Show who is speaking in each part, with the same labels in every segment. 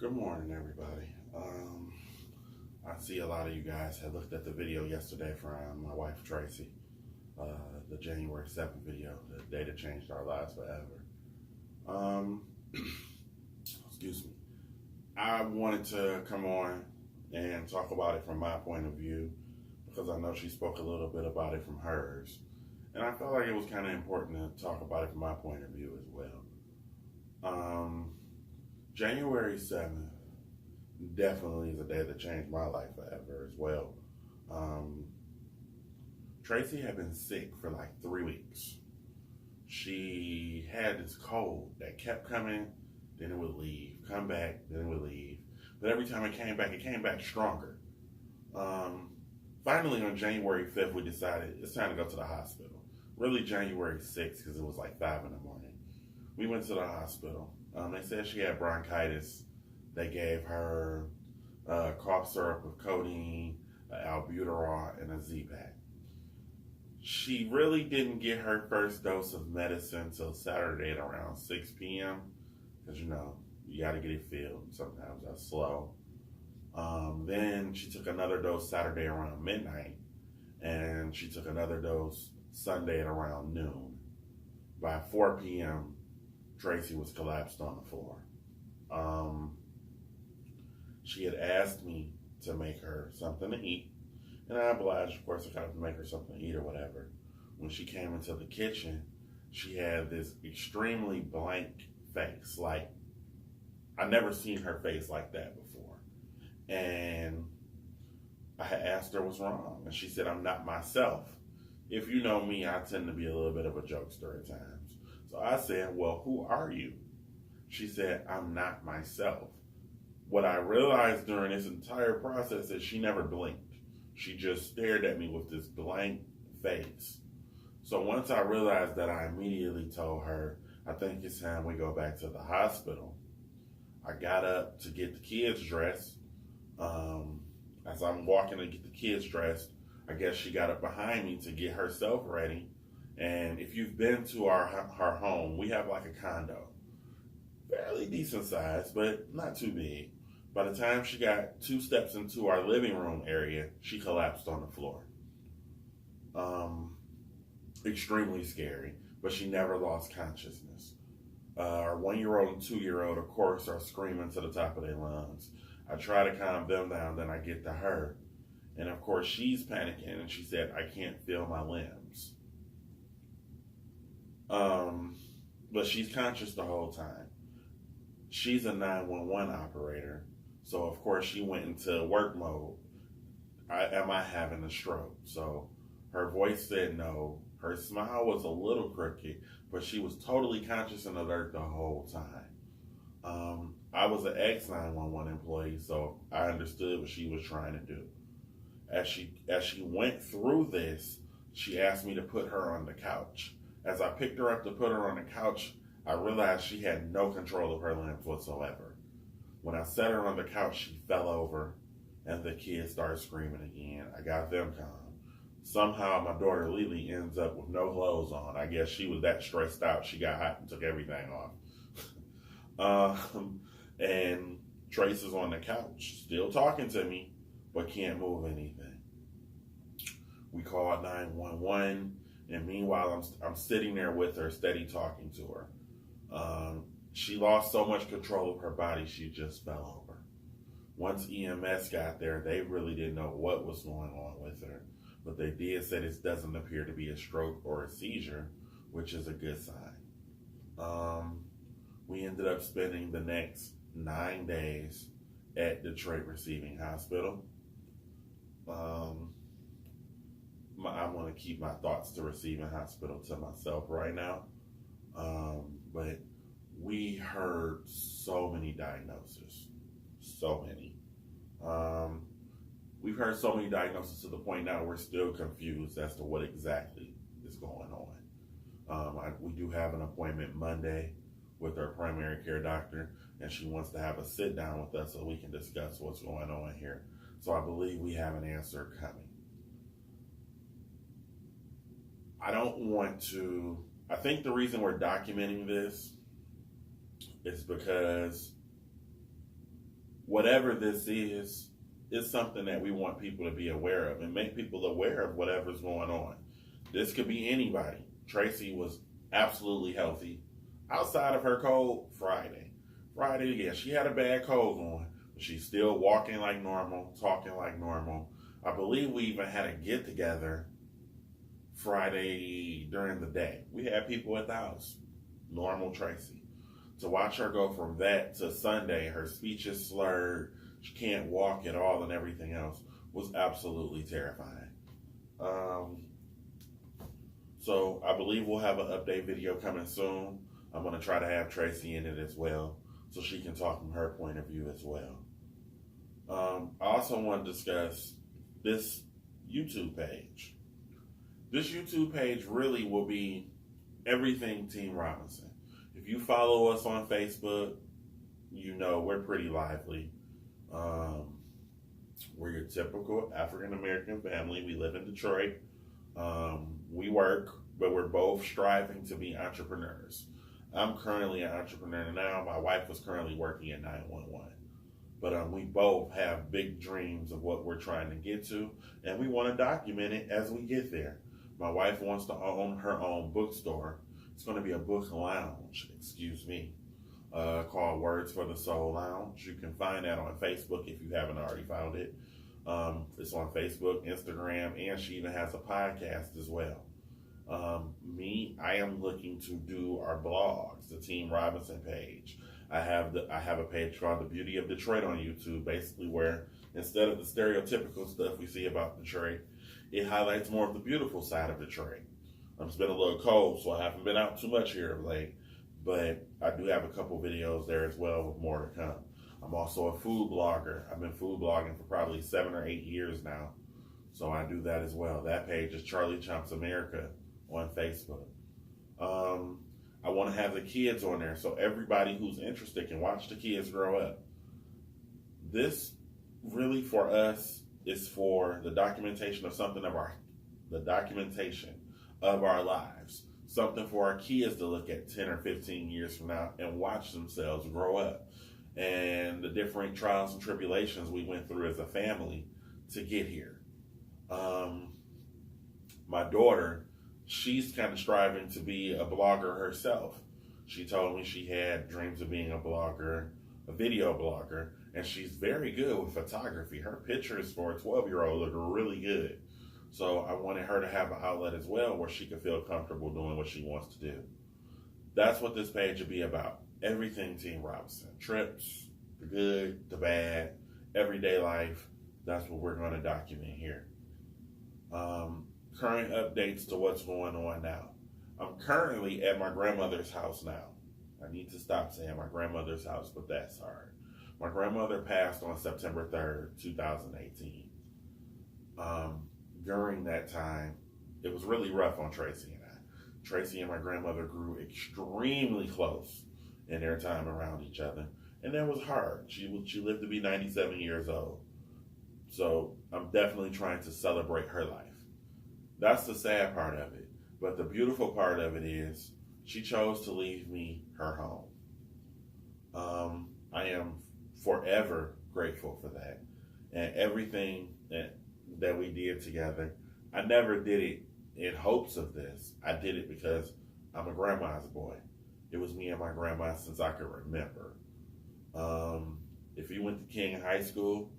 Speaker 1: Good morning, everybody. I see a lot of you guys had looked at the video yesterday from my wife Tracy, uh, the January 7th video, the day that changed our lives forever. Um, excuse me. I wanted to come on and talk about it from my point of view because I know she spoke a little bit about it from hers. And I felt like it was kind of important to talk about it from my point of view as well. Um, January 7th definitely is a day that changed my life forever as well. Um, Tracy had been sick for like 3 weeks. She had this cold that kept coming, then it would leave, come back, then it would leave. But every time it came back stronger. Um, Finally, on January 5th, we decided it's time to go to the hospital. Really, January 6th, because it was like 5 in the morning. We went to the hospital. They said she had bronchitis. They gave her cough syrup with codeine, albuterol, and a Z-Pack. She really didn't get her first dose of medicine till Saturday at around 6 p.m. Because, you got to get it filled. Sometimes that's slow. Then she took another dose Saturday around midnight, and she took another dose Sunday at around noon. By 4 p.m., Tracy was collapsed on the floor. She had asked me to make her something to eat, and I obliged, of course, to kind of make her something to eat or whatever. When she came into the kitchen, she had this extremely blank face. Like, I never seen her face like that before. And I had asked her what's wrong, and she said, "I'm not myself." If you know me, I tend to be a little bit of a jokester at times. So I said, "Well, who are you?" She said, "I'm not myself." What I realized during this entire process is she never blinked. She just stared at me with this blank face. So once I realized that, I immediately told her, "I think it's time we go back to the hospital." I got up to get the kids dressed. As I'm walking to get the kids dressed, I guess she got up behind me to get herself ready. And if you've been to our home, we have like a condo. Fairly decent size, but not too big. By the time she got 2 steps into our living room area, she collapsed on the floor. Extremely scary, but she never lost consciousness. Our 1-year-old and 2-year-old, of course, are screaming to the top of their lungs. I try to calm them down, then I get to her. And of course, she's panicking, and she said, "I can't feel my limbs." But she's conscious the whole time. She's a 911 operator, so of course she went into work mode. Am I having a stroke? So her voice said no. Her smile was a little crooked, but she was totally conscious and alert the whole time. I was an ex-911 employee, so I understood what she was trying to do. As she went through this, she asked me to put her on the couch. As I picked her up to put her on the couch, I realized she had no control of her limbs whatsoever. When I set her on the couch, she fell over, and the kids started screaming again. I got them calm. Somehow, my daughter Lily ends up with no clothes on. I guess she was that stressed out, she got hot and took everything off. And Trace is on the couch, still talking to me, but can't move anything. We called 911, and meanwhile, I'm sitting there with her, steady talking to her. She lost so much control of her body, she just fell over. Once EMS got there, they really didn't know what was going on with her, but they did say this doesn't appear to be a stroke or a seizure, which is a good sign. We ended up spending the next 9 days at Detroit Receiving Hospital. I'm going to keep my thoughts to Receiving Hospital to myself right now. But we heard so many diagnoses. So many. We've heard so many diagnoses to the point now we're still confused as to what exactly is going on. We do have an appointment Monday with our primary care doctor, and she wants to have a sit down with us so we can discuss what's going on here. So I believe we have an answer coming. I think the reason we're documenting this is because whatever this is something that we want people to be aware of and make people aware of whatever's going on. This could be anybody. Tracy was absolutely healthy outside of her cold Friday. Yeah, she had a bad cold going, but she's still walking like normal, talking like normal. I believe we even had a get together Friday during the day. We had people at the house. Normal Tracy. To watch her go from that to Sunday, her speech is slurred, she can't walk at all and everything else, was absolutely terrifying. So I believe we'll have an update video coming soon. I'm going to try to have Tracy in it as well, so she can talk from her point of view as well. I also want to discuss this YouTube page. This YouTube page really will be everything Team Robinson. If you follow us on Facebook, you know we're pretty lively. We're your typical African-American family. We live in Detroit. We work, but we're both striving to be entrepreneurs. I'm currently an entrepreneur now. My wife was currently working at 911. But we both have big dreams of what we're trying to get to, and we want to document it as we get there. My wife wants to own her own bookstore. It's going to be a book lounge, called Words for the Soul Lounge. You can find that on Facebook if you haven't already found it. It's on Facebook, Instagram, and she even has a podcast as well. I am looking to do our blogs, the Team Robinson page. I have a page called The Beauty of Detroit on YouTube, basically where instead of the stereotypical stuff we see about Detroit, it highlights more of the beautiful side of Detroit. It's been a little cold, so I haven't been out too much here of late, but I do have a couple videos there as well with more to come. I'm also a food blogger. I've been food blogging for probably 7 or 8 years now, so I do that as well. That page is Charlie Chomps America on Facebook. I want to have the kids on there so everybody who's interested can watch the kids grow up. This really for us is for the documentation of our lives. Something for our kids to look at 10 or 15 years from now and watch themselves grow up. And the different trials and tribulations we went through as a family to get here. My daughter, she's kind of striving to be a blogger herself. She told me she had dreams of being a blogger, a video blogger, and she's very good with photography. Her pictures for a 12-year-old look really good. So I wanted her to have an outlet as well where she could feel comfortable doing what she wants to do. That's what this page would be about. Everything Team Robinson. Trips, the good, the bad, everyday life. That's what we're going to document here. Current updates to what's going on now. I'm currently at my grandmother's house now. I need to stop saying my grandmother's house, but that's hard. My grandmother passed on September 3rd, 2018. During that time, it was really rough on Tracy and I. Tracy and my grandmother grew extremely close in their time around each other, and that was hard. She lived to be 97 years old. So I'm definitely trying to celebrate her life. That's the sad part of it. But the beautiful part of it is she chose to leave me her home. I am forever grateful for that. And everything that we did together, I never did it in hopes of this. I did it because I'm a grandma's boy. It was me and my grandma since I could remember. If you went to King High School,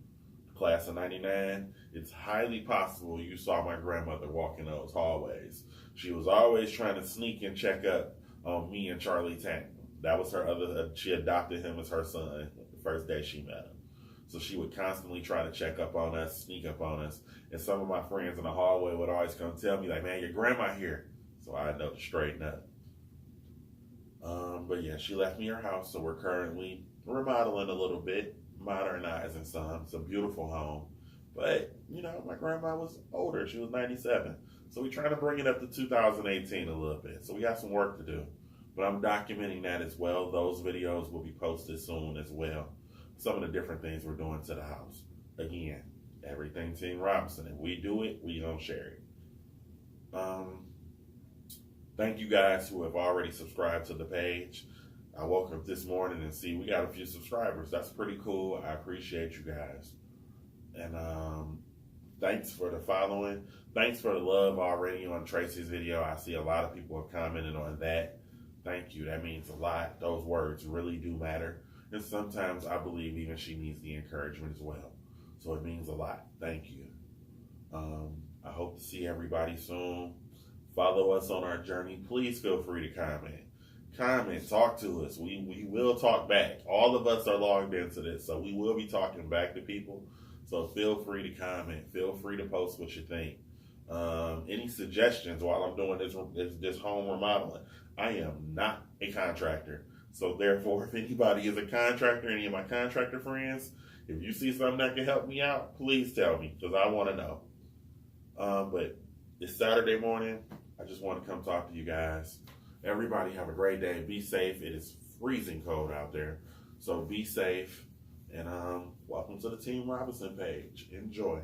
Speaker 1: class of 99, it's highly possible you saw my grandmother walking those hallways. She was always trying to sneak and check up on me and Charlie Tank. That was she adopted him as her son the first day she met him. So she would constantly try to check up on us, sneak up on us. And some of my friends in the hallway would always come tell me, like, man, your grandma here. So I know to straighten up. But yeah, she left me her house, so we're currently remodeling a little bit, modernizing some. It's a beautiful home. But, my grandma was older. She was 97. So we're trying to bring it up to 2018 a little bit. So we got some work to do. But I'm documenting that as well. Those videos will be posted soon as well. Some of the different things we're doing to the house. Again, everything Team Robinson. If we do it, we gonna share it. Thank you guys who have already subscribed to the page. I woke up this morning and see we got a few subscribers. That's pretty cool. I appreciate you guys. And thanks for the following. Thanks for the love already on Tracy's video. I see a lot of people have commented on that. Thank you. That means a lot. Those words really do matter. And sometimes I believe even she needs the encouragement as well. So it means a lot. Thank you. I hope to see everybody soon. Follow us on our journey. Please feel free to comment. Comment, talk to us. We will talk back. All of us are logged into this, so we will be talking back to people. So feel free to comment. Feel free to post what you think. Any suggestions while I'm doing this home remodeling? I am not a contractor. So therefore, if anybody is a contractor, any of my contractor friends, if you see something that can help me out, please tell me, because I want to know. But it's Saturday morning. I just want to come talk to you guys. Everybody have a great day. Be safe. It is freezing cold out there. So be safe. And welcome to the Team Robinson page. Enjoy.